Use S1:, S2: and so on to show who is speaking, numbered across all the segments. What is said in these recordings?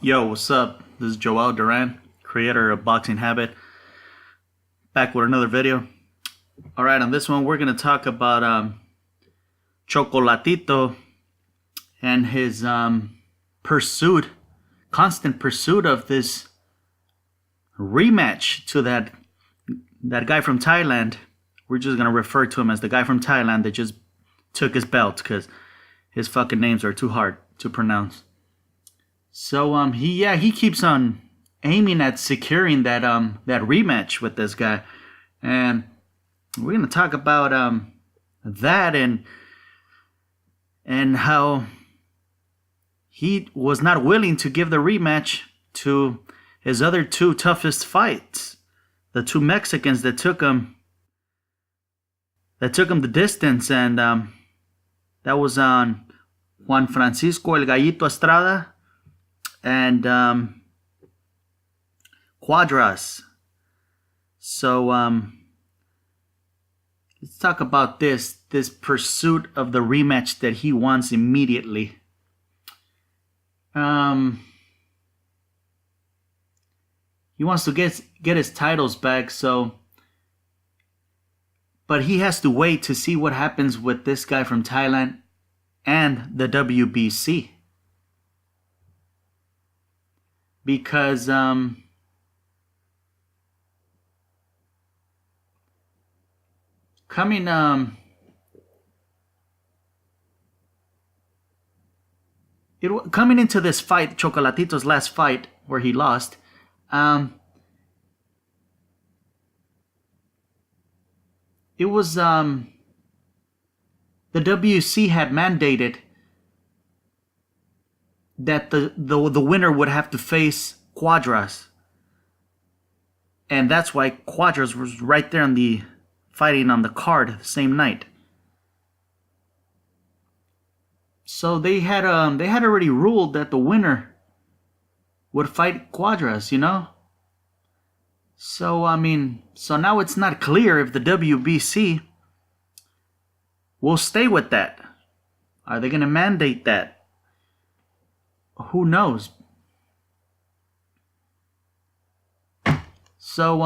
S1: Yo, what's up? This is Joel Duran, creator of Boxing Habit, back with another video. Alright, on this one we're going to talk about Chocolatito and his constant pursuit of this rematch to that guy from Thailand. We're just going to refer to him as the guy from Thailand that just took his belt because his fucking names are too hard to pronounce. So he keeps on aiming at securing that rematch with this guy, and we're gonna talk about that and how he was not willing to give the rematch to his other two toughest fights, the two Mexicans that took him the distance, and that was on Juan Francisco El Gallito Estrada and Cuadras. So let's talk about this pursuit of the rematch that he wants immediately. He wants to get his titles back, but he has to wait to see what happens with this guy from Thailand and the WBC. Because coming into this fight, Chocolatito's last fight where he lost, it was the WC had mandated that the winner would have to face Cuadras, and that's why Cuadras was right there on the fighting on the card the same night. So they had already ruled that the winner would fight Cuadras, you know. So so now it's not clear if the WBC will stay with that. Are they going to mandate that? Who knows? So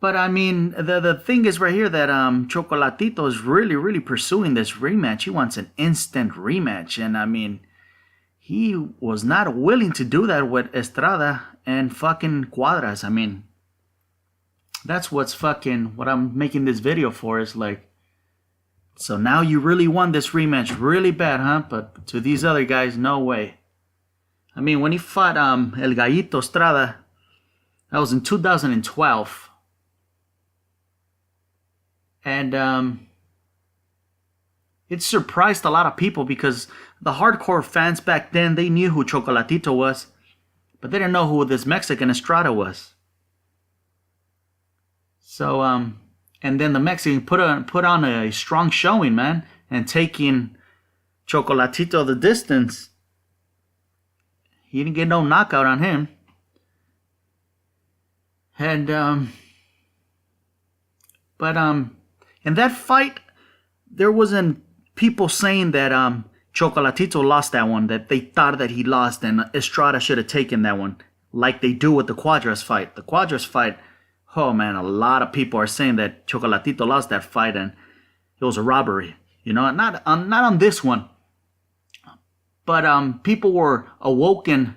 S1: but the thing is right here that Chocolatito is really pursuing this rematch. He wants an instant rematch, and he was not willing to do that with Estrada and fucking Cuadras. That's what I'm making this video for, is like, so now you really want this rematch really bad, huh? But to these other guys, no way. When he fought El Gallito Estrada, that was in 2012. And it surprised a lot of people because the hardcore fans back then, they knew who Chocolatito was, but they didn't know who this Mexican Estrada was. So and then the Mexican put on a strong showing, man, and taking Chocolatito the distance. He didn't get no knockout on him. And in that fight, there wasn't people saying that Chocolatito lost that one, that they thought that he lost and Estrada should have taken that one, like they do with the Cuadras fight. The Cuadras fight, oh man, a lot of people are saying that Chocolatito lost that fight and it was a robbery. You know, not on this one, but people were awoken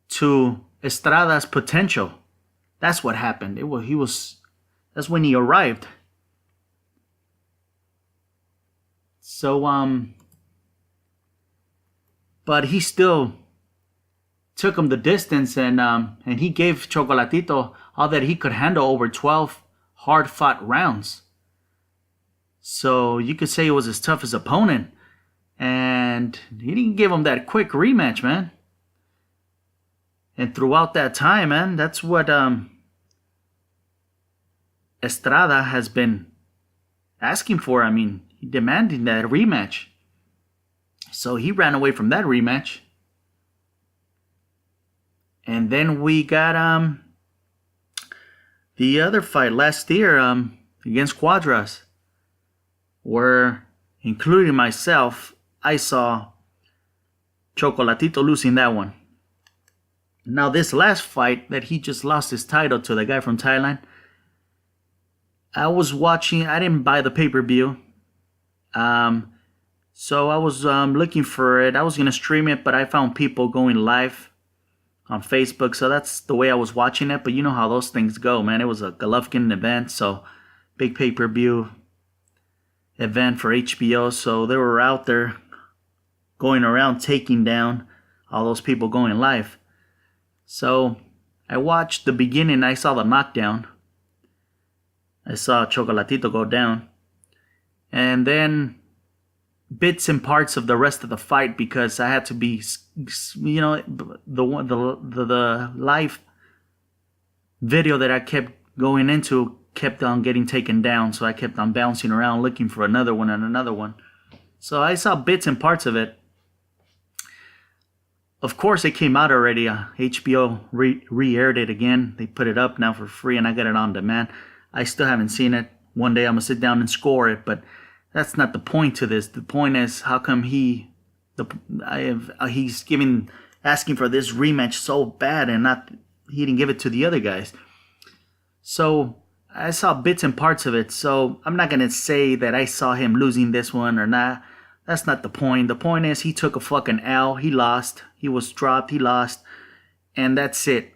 S1: to Estrada's potential. That's what happened. That's when he arrived. So but he still took him the distance, and he gave Chocolatito all that he could handle over 12 hard-fought rounds. So you could say it was his toughest opponent, and he didn't give him that quick rematch, man. And throughout that time, man, that's what Estrada has been asking for. He demanded that rematch. So he ran away from that rematch. And then we got the other fight last year against Cuadras, where, including myself, I saw Chocolatito losing that one. Now, this last fight that he just lost his title to the guy from Thailand, I was watching. I didn't buy the pay-per-view. So I was looking for it. I was going to stream it, but I found people going live on Facebook. So that's the way I was watching it. But you know how those things go, man. It was a Golovkin event. So big pay-per-view event for HBO. So they were out there going around taking down all those people going live. So I watched the beginning. I saw the knockdown. I saw Chocolatito go down. And then bits and parts of the rest of the fight, because I had to be, the live video that I kept going into kept on getting taken down. So I kept on bouncing around looking for another one and another one. So I saw bits and parts of it. Of course, it came out already. HBO re-aired it again. They put it up now for free, and I got it on demand. I still haven't seen it. One day I'm going to sit down and score it, but that's not the point to this. The point is, how come he's asking for this rematch so bad, and he didn't give it to the other guys. So I saw bits and parts of it. So I'm not going to say that I saw him losing this one or not. That's not the point. The point is, he took a fucking L. He lost. He was dropped. He lost. And that's it.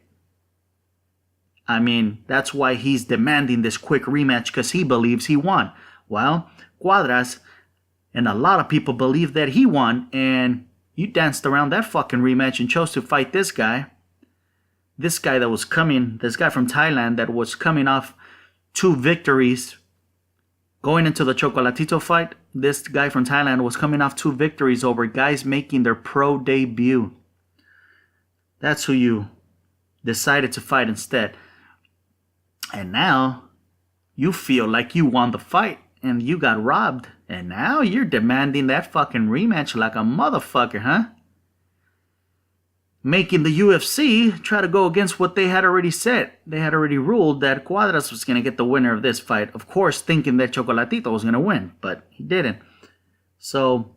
S1: I mean, that's why he's demanding this quick rematch, because he believes he won. Well, Cuadras and a lot of people believe that he won, and you danced around that fucking rematch and chose to fight this guy. This guy from Thailand that was coming off 2 victories. Going into the Chocolatito fight, this guy from Thailand was coming off 2 victories over guys making their pro debut. That's who you decided to fight instead. And now you feel like you won the fight and you got robbed. And now you're demanding that fucking rematch like a motherfucker, huh? Making the UFC try to go against what they had already said. They had already ruled that Cuadras was going to get the winner of this fight. Of course, thinking that Chocolatito was going to win, but he didn't. So,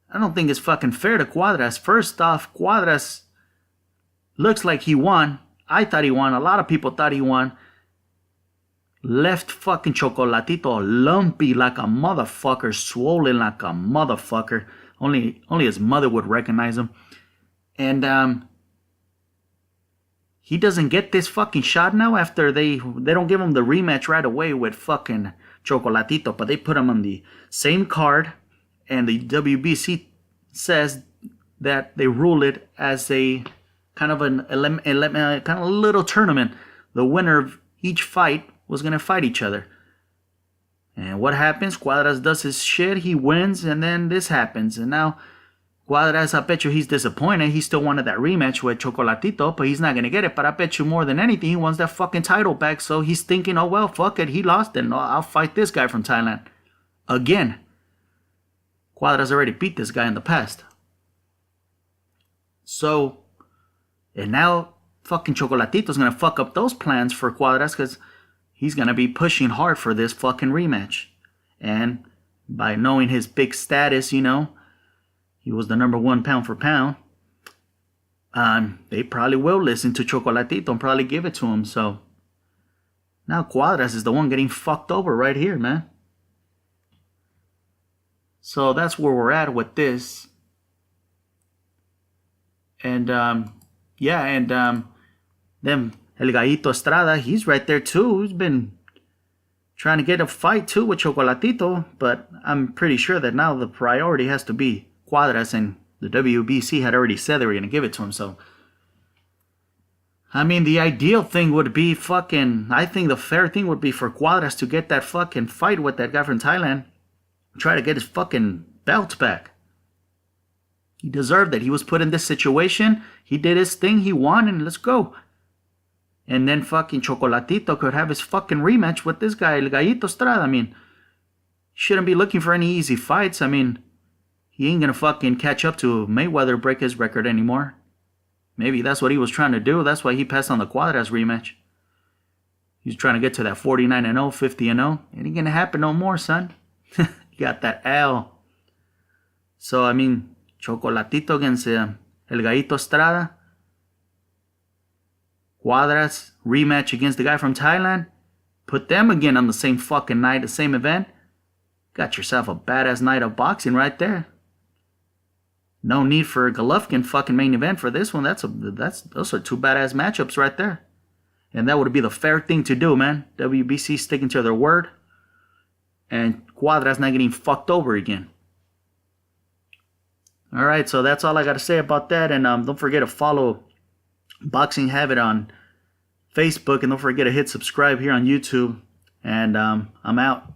S1: I don't think it's fucking fair to Cuadras. First off, Cuadras looks like he won. I thought he won. A lot of people thought he won. Left fucking Chocolatito lumpy like a motherfucker, swollen like a motherfucker. Only his mother would recognize him. And he doesn't get this fucking shot now after they don't give him the rematch right away with fucking Chocolatito, but they put him on the same card, and the WBC says that they rule it as a kind of a little tournament. The winner of each fight was going to fight each other. And what happens? Cuadras does his shit, he wins, and then this happens. And now Cuadras, I bet you he's disappointed. He still wanted that rematch with Chocolatito, but he's not going to get it. But I bet you more than anything, he wants that fucking title back. So he's thinking, oh, well, fuck it. He lost, and I'll fight this guy from Thailand. Again. Cuadras already beat this guy in the past. So, and now fucking Chocolatito's going to fuck up those plans for Cuadras, because he's going to be pushing hard for this fucking rematch. And by knowing his big status, he was the number 1 pound for pound. They probably will listen to Chocolatito and probably give it to him. So now Cuadras is the one getting fucked over right here, man. So that's where we're at with this. And then El Gallito Estrada, he's right there too. He's been trying to get a fight too with Chocolatito, but I'm pretty sure that now the priority has to be Cuadras, and the WBC had already said they were going to give it to him. So, I mean, the ideal thing would be I think the fair thing would be for Cuadras to get that fucking fight with that guy from Thailand. Try to get his fucking belt back. He deserved it. He was put in this situation. He did his thing. He won, and let's go. And then fucking Chocolatito could have his fucking rematch with this guy, El Gallito Estrada. I mean, shouldn't be looking for any easy fights. I mean, he ain't gonna fucking catch up to Mayweather, break his record anymore. Maybe that's what he was trying to do. That's why he passed on the Cuadras rematch. He's trying to get to that 49-0, 50-0. It ain't gonna happen no more, son. You got that L. So, I mean, Chocolatito against El Gallito Estrada. Cuadras rematch against the guy from Thailand. Put them again on the same fucking night, the same event. Got yourself a badass night of boxing right there. No need for a Golovkin fucking main event for this one. Those are two badass matchups right there. And that would be the fair thing to do, man. WBC sticking to their word. And Cuadras not getting fucked over again. Alright, so that's all I got to say about that. And don't forget to follow Boxing Habit on Facebook. And don't forget to hit subscribe here on YouTube. And I'm out.